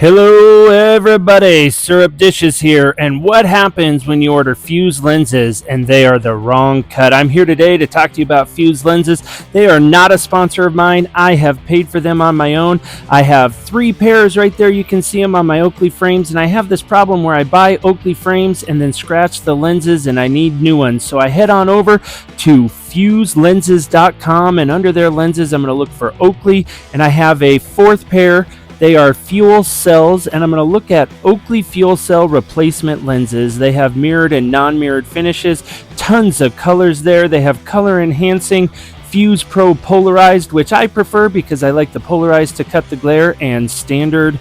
Hello everybody, Syrup Dishes here, and what happens when you order Fuse lenses and they are the wrong cut? I'm here today to talk to you about Fuse lenses. They are not a sponsor of mine. I have paid for them on my own. I have 3 pairs right there. You can see them on my Oakley frames, and I have this problem where I buy Oakley frames and then scratch the lenses and I need new ones. So I head on over to fuselenses.com, and under their lenses I'm going to look for Oakley, and I have a 4th pair. They are fuel cells, and I'm going to look at Oakley fuel cell replacement lenses. They have mirrored and non-mirrored finishes, tons of colors there. They have color enhancing Fuse Pro polarized, which I prefer because I like the polarized to cut the glare, and standard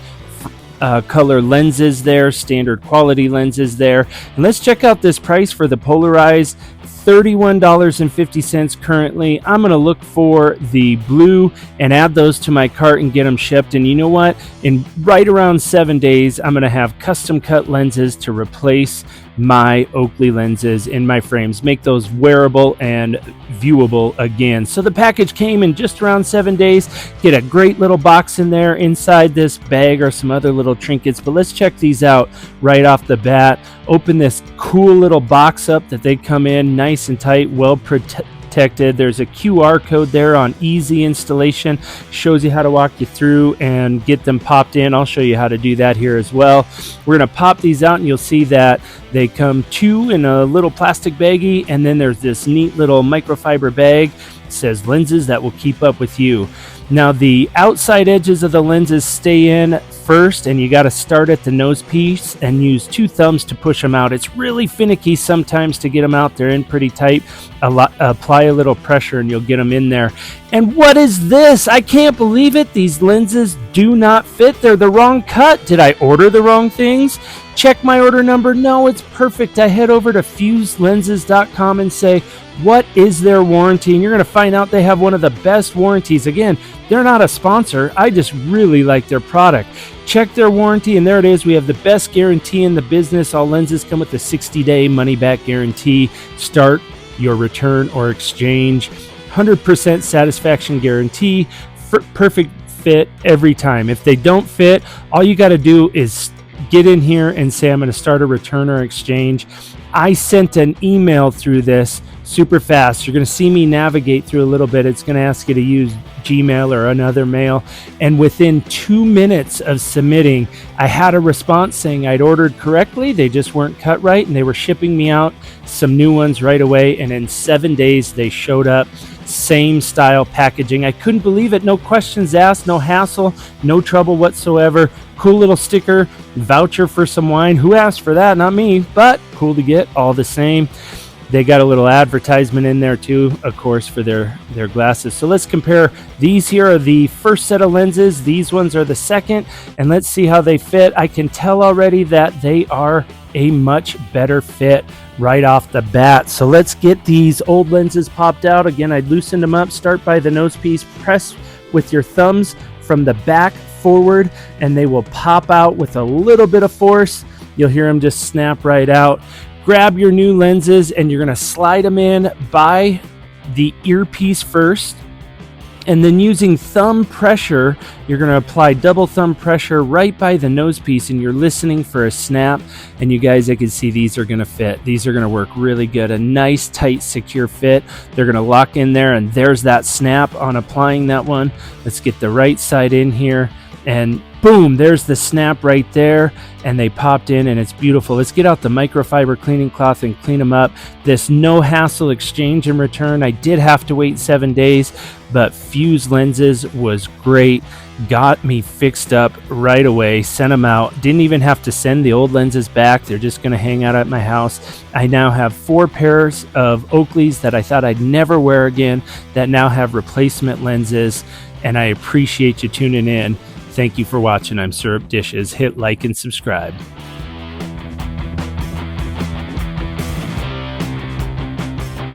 color lenses there, standard quality lenses there. And let's check out this price for the polarized. $31.50 currently. I'm going to look for the blue and add those to my cart and get them shipped. And you know what? In right around 7 days, I'm going to have custom cut lenses to replace my Oakley lenses in my frames, make those wearable and viewable again. So the package came in just around 7 days. Get a great little box in there. Inside this bag are some other little trinkets, but let's check these out right off the bat. Open this cool little box up that they come in, nice and tight, well protected. There's a QR code there on easy installation, shows you how to walk you through and get them popped in. I'll show you how to do that here as well. We're going to pop these out, and you'll see that they come 2 in a little plastic baggie, and then there's this neat little microfiber bag. It says lenses that will keep up with you. Now the outside edges of the lenses stay in first, and you got to start at the nose piece and use 2 thumbs to push them out. It's really finicky sometimes to get them out. They're in pretty tight. Apply a little pressure and you'll get them in there. And what is this? I can't believe it. These lenses do not fit. They're the wrong cut. Did I order the wrong things? Check my order number. No, it's perfect. I head over to fuselenses.com and say, what is their warranty? And you're going to find out they have one of the best warranties. Again, they're not a sponsor. I just really like their product. Check their warranty, and there it is. We have the best guarantee in the business. All lenses come with a 60-day money-back guarantee. Start your return or exchange. 100% satisfaction guarantee. Perfect fit every time. If they don't fit, all you got to do is get in here and say, I'm going to start a return or exchange. I sent an email through this super fast. You're going to see me navigate through a little bit. It's going to ask you to use Gmail or another mail. And within 2 minutes of submitting, I had a response saying I'd ordered correctly. They just weren't cut right, and they were shipping me out some new ones right away. And in 7 days, they showed up. Same style packaging. I couldn't believe it. No questions asked, no hassle, no trouble whatsoever. Cool little sticker, voucher for some wine. Who asked for that? Not me, but cool to get all the same. They got a little advertisement in there too, of course, for their glasses. So let's compare. These here are the first set of lenses. These ones are the second, and let's see how they fit. I can tell already that they are a much better fit right off the bat. So let's get these old lenses popped out. Again, I loosened them up. Start by the nose piece. Press with your thumbs from the back forward, and they will pop out with a little bit of force. You'll hear them just snap right out. Grab your new lenses, and you're going to slide them in by the earpiece first, and then using thumb pressure, you're going to apply double thumb pressure right by the nose piece, and you're listening for a snap. And you guys, I can see these are going to fit. These are going to work really good. A nice, tight, secure fit. They're going to lock in there, and there's that snap on applying that one. Let's get the right side in here, and boom, there's the snap right there, and they popped in, and it's beautiful. Let's get out the microfiber cleaning cloth and clean them up. This no hassle exchange and return. I did have to wait 7 days, but Fuse Lenses was great. Got me fixed up right away, sent them out. Didn't even have to send the old lenses back. They're just going to hang out at my house. I now have 4 pairs of Oakleys that I thought I'd never wear again that now have replacement lenses, and I appreciate you tuning in. Thank you for watching. I'm Syrup Dishes. Hit like and subscribe.